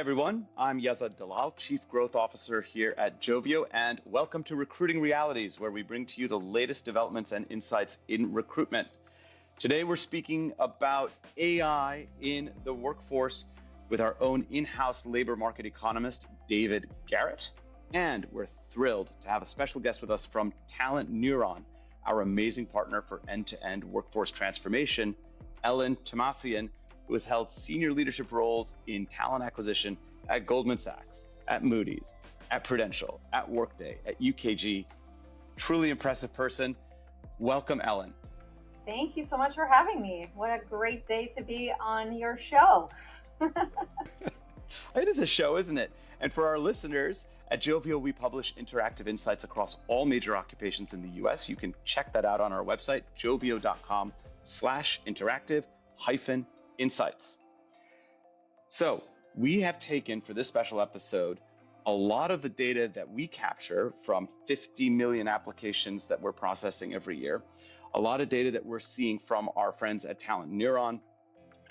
everyone. I'm Yazad Dalal, Chief Growth Officer here at Joveo, and welcome to Recruiting Realities, where we bring to you the latest developments and insights in recruitment. Today, we're speaking about AI in the workforce with our own in-house labor market economist, David Garrett. And we're thrilled to have a special guest with us from Talent Neuron, our amazing partner for end-to-end workforce transformation, Elin Thomasian, who has held senior leadership roles in talent acquisition at Goldman Sachs, at Moody's, at Prudential, at Workday, at UKG. Truly impressive person. Welcome, Elin. Thank you so much for having me. What a great day to be on your show. It is a show, isn't it? And for our listeners, at Joveo, we publish interactive insights across all major occupations in the US. You can check that out on our website, joveo.com/interactive-insights. So we have taken for this special episode a lot of the data that we capture from 50 million applications that we're processing every year, a lot of data that we're seeing from our friends at Talent Neuron,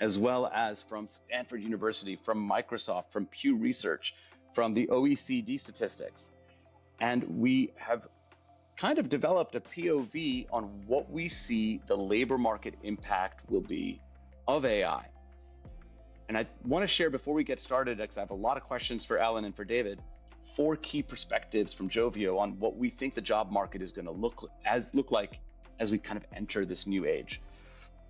as well as from Stanford University, from Microsoft, from Pew Research, from the OECD statistics. And we have kind of developed a POV on what we see the labor market impact will be of AI. And I want to share before we get started, because I have a lot of questions for Elin and for David, 4 key perspectives from Joveo on what we think the job market is going to look like as we kind of enter this new age.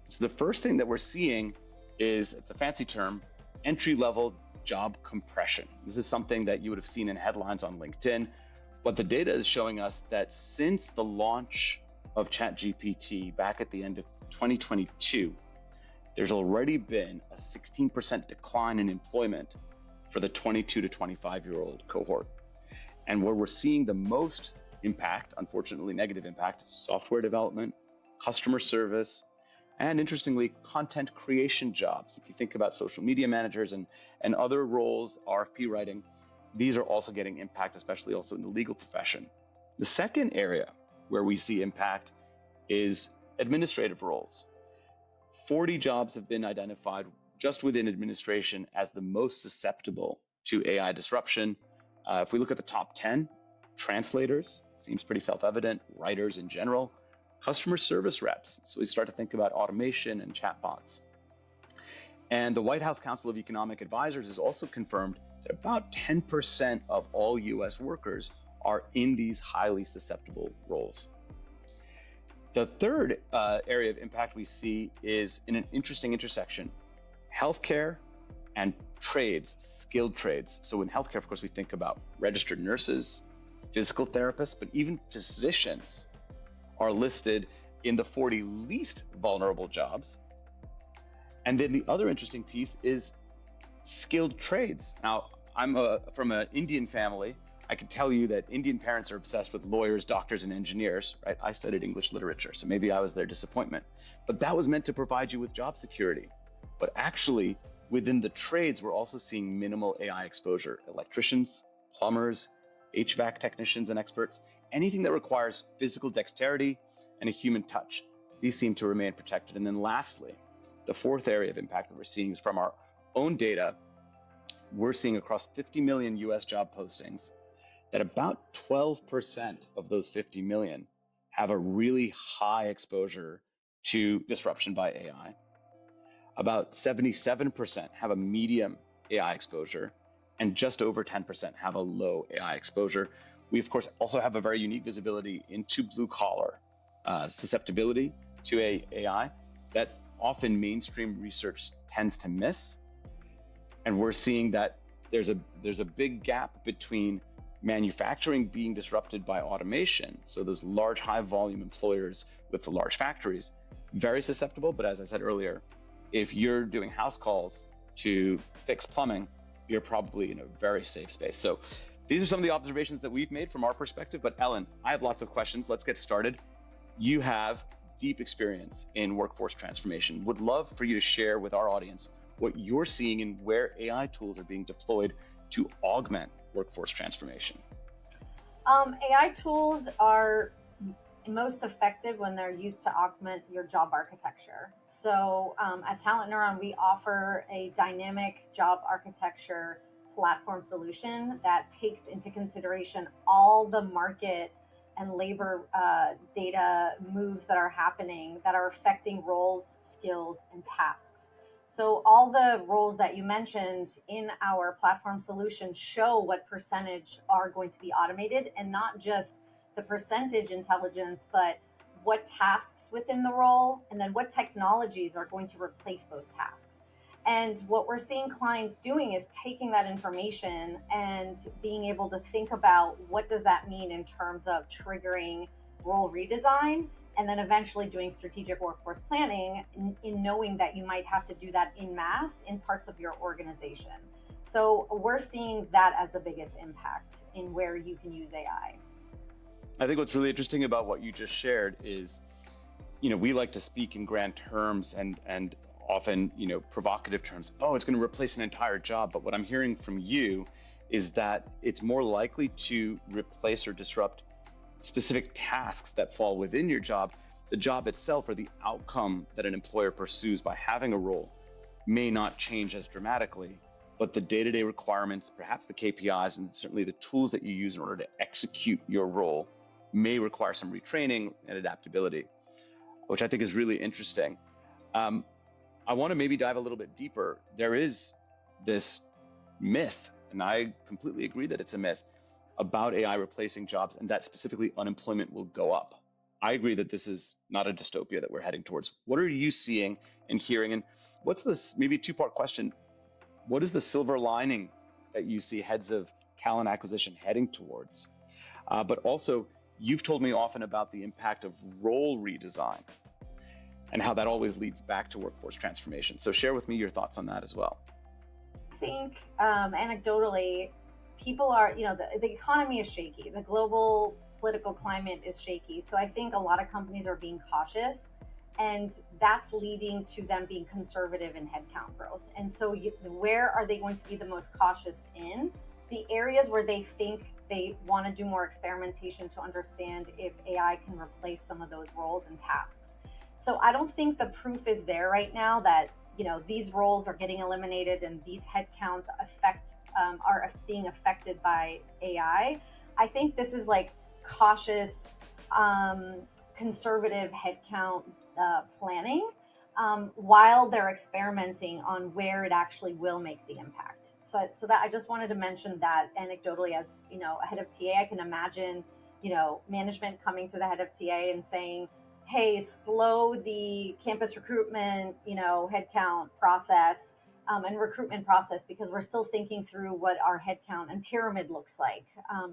So the first thing that we're seeing is, it's a fancy term, entry-level job compression. This is something that you would have seen in headlines on LinkedIn, but the data is showing us that since the launch of ChatGPT back at the end of 2022, there's already been a 16% decline in employment for the 22 to 25-year-old cohort. And where we're seeing the most impact, unfortunately negative impact, is software development, customer service, and interestingly, content creation jobs. If you think about social media managers and other roles, RFP writing, these are also getting impact, especially also in the legal profession. The second area where we see impact is administrative roles. 40 jobs have been identified just within administration as the most susceptible to AI disruption. If we look at the top 10, translators, seems pretty self-evident, writers in general, customer service reps. So we start to think about automation and chatbots. And the White House Council of Economic Advisors has also confirmed that about 10% of all US workers are in these highly susceptible roles. The third area of impact we see is in an interesting intersection, healthcare and trades, skilled trades. So in healthcare, of course, we think about registered nurses, physical therapists, but even physicians are listed in the 40 least vulnerable jobs. And then the other interesting piece is skilled trades. Now, I'm from an Indian family. I can tell you that Indian parents are obsessed with lawyers, doctors, and engineers, right? I studied English literature, so maybe I was their disappointment. But that was meant to provide you with job security. But actually, within the trades, we're also seeing minimal AI exposure. Electricians, plumbers, HVAC technicians and experts, anything that requires physical dexterity and a human touch, these seem to remain protected. And then lastly, the fourth area of impact that we're seeing is from our own data. We're seeing across 50 million US job postings that about 12% of those 50 million have a really high exposure to disruption by AI. About 77% have a medium AI exposure, and just over 10% have a low AI exposure. We, of course, also have a very unique visibility into blue collar susceptibility to AI that often mainstream research tends to miss. And we're seeing that there's a big gap between manufacturing being disrupted by automation. So those large, high volume employers with the large factories, very susceptible. But as I said earlier, if you're doing house calls to fix plumbing, you're probably in a very safe space. So these are some of the observations that we've made from our perspective. But Elin, I have lots of questions. Let's get started. You have deep experience in workforce transformation. Would love for you to share with our audience what you're seeing and where AI tools are being deployed to augment workforce transformation. AI tools are most effective when they're used to augment your job architecture. So at Talent Neuron, we offer a dynamic job architecture platform solution that takes into consideration all the market and labor data moves that are happening that are affecting roles, skills, and tasks. So all the roles that you mentioned in our platform solution show what percentage are going to be automated, and not just the percentage intelligence, but what tasks within the role, and then what technologies are going to replace those tasks. And what we're seeing clients doing is taking that information and being able to think about what does that mean in terms of triggering role redesign, and then eventually doing strategic workforce planning in knowing that you might have to do that in mass in parts of your organization. So we're seeing that as the biggest impact in where you can use AI. I think what's really interesting about what you just shared is, we like to speak in grand terms and often, provocative terms. Oh, it's going to replace an entire job. But what I'm hearing from you is that it's more likely to replace or disrupt specific tasks that fall within your job. The job itself, or the outcome that an employer pursues by having a role, may not change as dramatically, but the day-to-day requirements, perhaps the KPIs, and certainly the tools that you use in order to execute your role may require some retraining and adaptability, which I think is really interesting. I want to maybe dive a little bit deeper. There is this myth, and I completely agree that it's a myth, about AI replacing jobs, and that specifically unemployment will go up. I agree that this is not a dystopia that we're heading towards. What are you seeing and hearing? And what's this, maybe a two-part question, what is the silver lining that you see heads of talent acquisition heading towards? But also, you've told me often about the impact of role redesign and how that always leads back to workforce transformation. So share with me your thoughts on that as well. I think anecdotally, people are, the economy is shaky. The global political climate is shaky. So I think a lot of companies are being cautious, and that's leading to them being conservative in headcount growth. And so where are they going to be the most cautious in? The areas where they think they want to do more experimentation to understand if AI can replace some of those roles and tasks. So I don't think the proof is there right now that these roles are getting eliminated and these headcounts are being affected by AI. I think this is like cautious, conservative headcount planning while they're experimenting on where it actually will make the impact. So that I just wanted to mention that anecdotally, as a head of TA, I can imagine management coming to the head of TA and saying, hey, slow the campus recruitment, headcount process and recruitment process, because we're still thinking through what our headcount and pyramid looks like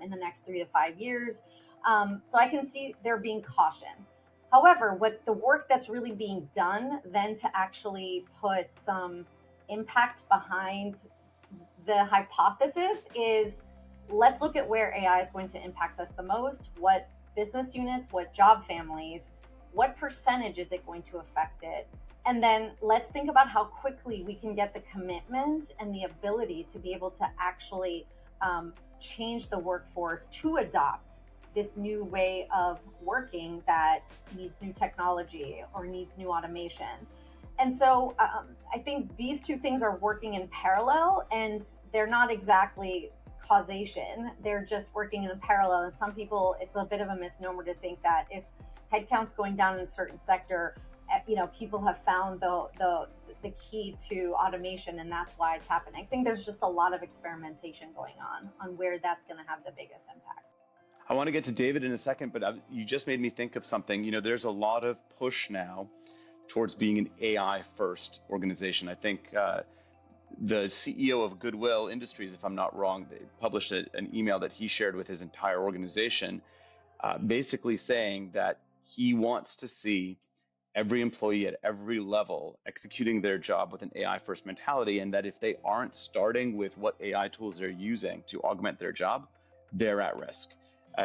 in the next 3 to 5 years. So I can see there being caution. However, what the work that's really being done then to actually put some impact behind the hypothesis is, let's look at where AI is going to impact us the most, what business units, what job families, what percentage is it going to affect it? And then let's think about how quickly we can get the commitment and the ability to be able to actually change the workforce to adopt this new way of working that needs new technology or needs new automation. And so I think these two things are working in parallel, and they're not exactly causation. They're just working in parallel. And some people, it's a bit of a misnomer to think that if headcount's going down in a certain sector, people have found the key to automation, and that's why it's happening. I think there's just a lot of experimentation going on where that's going to have the biggest impact. I want to get to David in a second, but you just made me think of something. There's a lot of push now towards being an AI first organization. I think the CEO of Goodwill Industries, if I'm not wrong, they published an email that he shared with his entire organization, basically saying that he wants to see every employee at every level executing their job with an AI first mentality, and that if they aren't starting with what AI tools they're using to augment their job, they're at risk.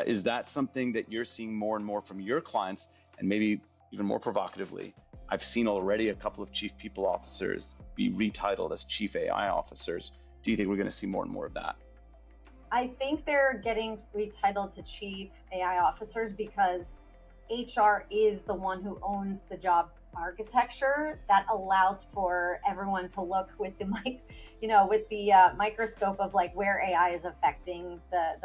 Is that something that you're seeing more and more from your clients? And maybe even more provocatively, I've seen already a couple of chief people officers be retitled as chief AI officers. Do you think we're going to see more and more of that? I think they're getting retitled to chief AI officers because HR is the one who owns the job architecture that allows for everyone to look with the with the microscope of like where AI is affecting the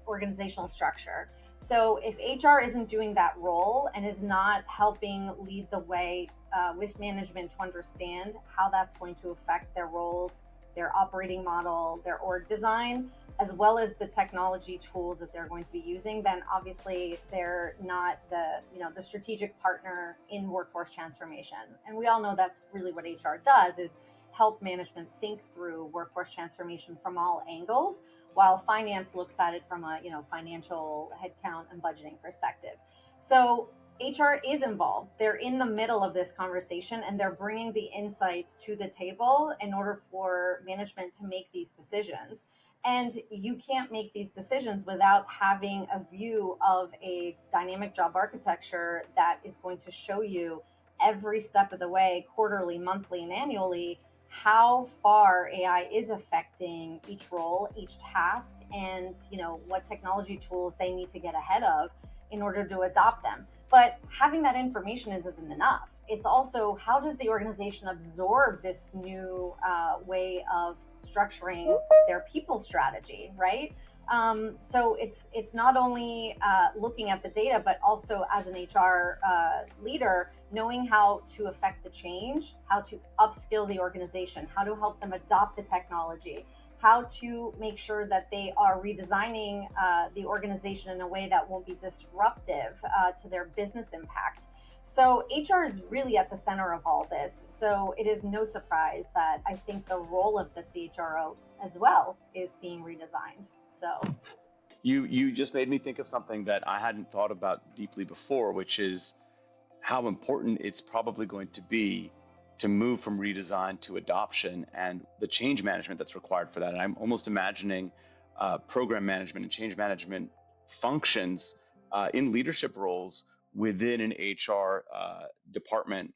organizational structure. So if HR isn't doing that role and is not helping lead the way with management to understand how that's going to affect their roles, their operating model, their org design, as well as the technology tools that they're going to be using, then obviously they're not the strategic partner in workforce transformation. And we all know that's really what HR does, is help management think through workforce transformation from all angles, while finance looks at it from a financial headcount and budgeting perspective. So HR is involved. They're in the middle of this conversation and they're bringing the insights to the table in order for management to make these decisions. And you can't make these decisions without having a view of a dynamic job architecture that is going to show you every step of the way, quarterly, monthly, and annually, how far AI is affecting each role, each task, and what technology tools they need to get ahead of in order to adopt them. But having that information isn't enough. It's also, how does the organization absorb this new way of structuring their people strategy, right? So it's not only looking at the data, but also as an HR leader, knowing how to affect the change, how to upskill the organization, how to help them adopt the technology, how to make sure that they are redesigning the organization in a way that won't be disruptive to their business impact. So HR is really at the center of all this. So it is no surprise that I think the role of the CHRO as well is being redesigned. So You just made me think of something that I hadn't thought about deeply before, which is how important it's probably going to be to move from redesign to adoption and the change management that's required for that. And I'm almost imagining program management and change management functions in leadership roles within an HR department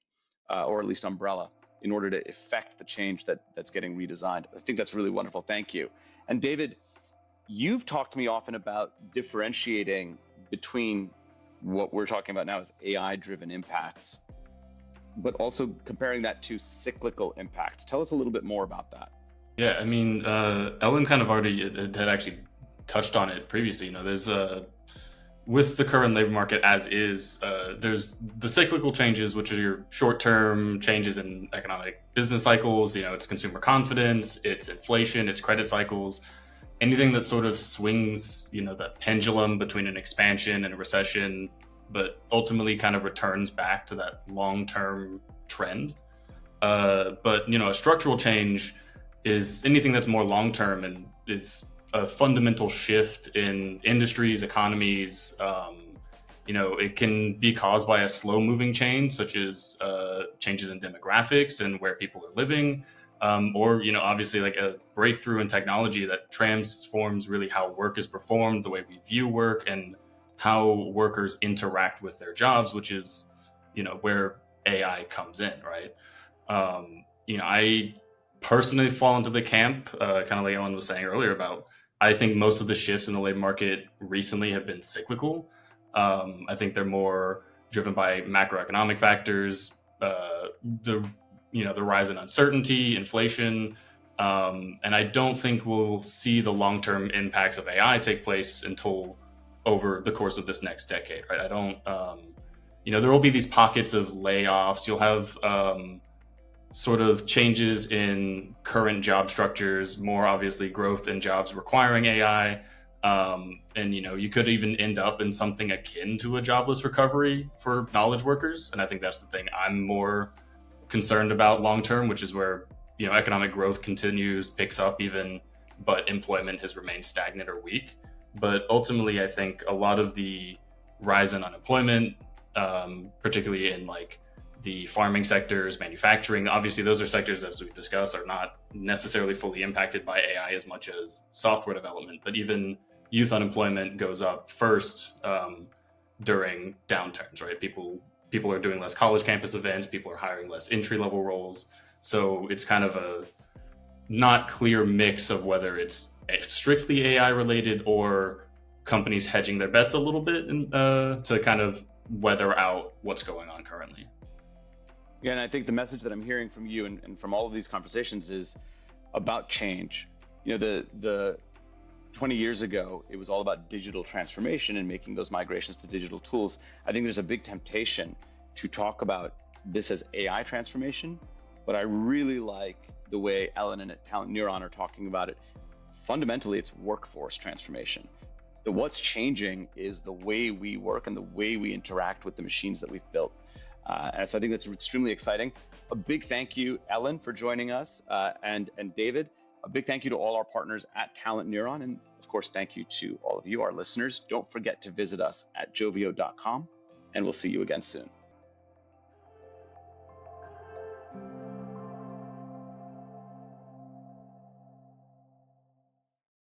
or at least umbrella in order to effect the change that's getting redesigned. I think that's really wonderful. Thank you. And David, you've talked to me often about differentiating between what we're talking about now as AI-driven impacts, but also comparing that to cyclical impacts. Tell us a little bit more about that. Yeah, I mean, Elin kind of already had actually touched on it previously. There's with the current labor market as is, there's the cyclical changes, which are your short-term changes in economic business cycles. It's consumer confidence, it's inflation, it's credit cycles. Anything that sort of swings, that pendulum between an expansion and a recession, but ultimately kind of returns back to that long-term trend. But a structural change is anything that's more long-term, and it's a fundamental shift in industries, economies. It can be caused by a slow-moving change, such as changes in demographics and where people are living. Or obviously like a breakthrough in technology that transforms really how work is performed, the way we view work, and how workers interact with their jobs, which is where AI comes in, right? I personally fall into the camp, kind of like Elin was saying earlier about, I think most of the shifts in the labor market recently have been cyclical. I think they're more driven by macroeconomic factors, the rise in uncertainty, inflation, and I don't think we'll see the long-term impacts of AI take place until over the course of this next decade, right? I don't, there will be these pockets of layoffs. You'll have sort of changes in current job structures, more obviously growth in jobs requiring AI, and you could even end up in something akin to a jobless recovery for knowledge workers. And I think that's the thing I'm more concerned about long term, which is where economic growth continues, picks up even, but employment has remained stagnant or weak. But ultimately, I think a lot of the rise in unemployment, particularly in like the farming sectors, manufacturing, obviously those are sectors, as we've discussed, are not necessarily fully impacted by AI as much as software development. But even youth unemployment goes up first during downturns, right? People are doing less college campus events, people are hiring less entry-level roles. So it's kind of a not clear mix of whether it's strictly AI related or companies hedging their bets a little bit to kind of weather out what's going on currently. Yeah, and I think the message that I'm hearing from you and from all of these conversations is about change. The 20 years ago, it was all about digital transformation and making those migrations to digital tools. I think there's a big temptation to talk about this as AI transformation, but I really like the way Elin and at Talent Neuron are talking about it. Fundamentally, it's workforce transformation. What's changing is the way we work and the way we interact with the machines that we've built. And so I think that's extremely exciting. A big thank you, Elin, for joining us, and David. A big thank you to all our partners at Talent Neuron, and of course, thank you to all of you, our listeners. Don't forget to visit us at joveo.com, and we'll see you again soon.